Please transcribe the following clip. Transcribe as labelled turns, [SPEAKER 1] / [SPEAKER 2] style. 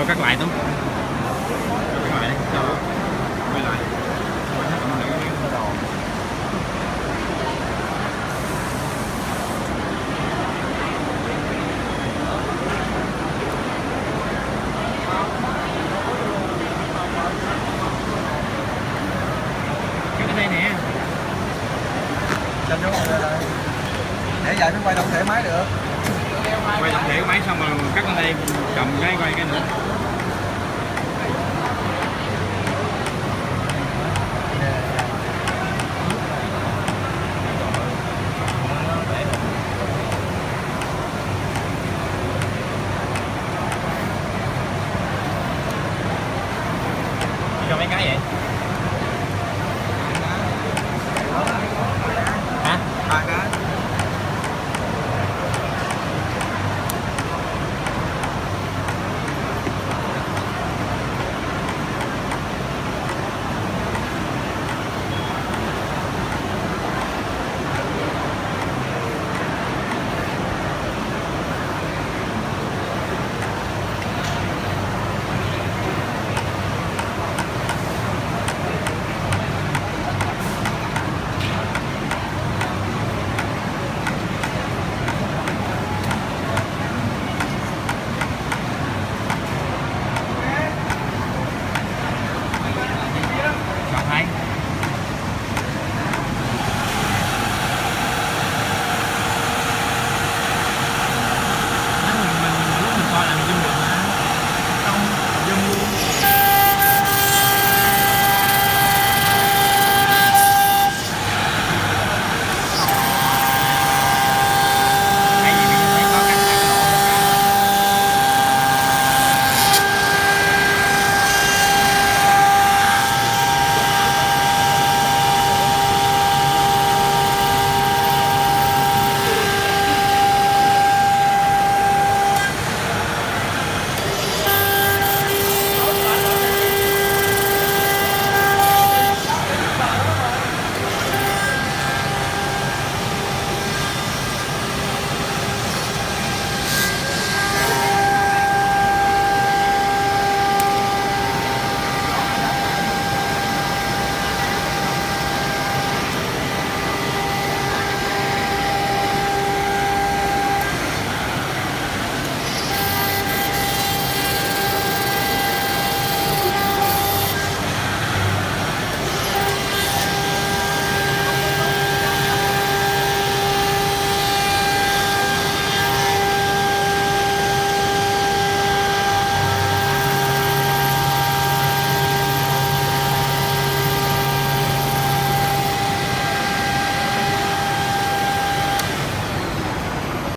[SPEAKER 1] cho cắt lại Tuấn, cho cắt lại đi, cho quay lại. Cắt ở đây nè.
[SPEAKER 2] Cho vô đây. Để giờ nó quay tổng thể máy được.
[SPEAKER 1] Quay tổng thể cái máy xong rồi cắt ở đây, cầm cái quay cái nữa.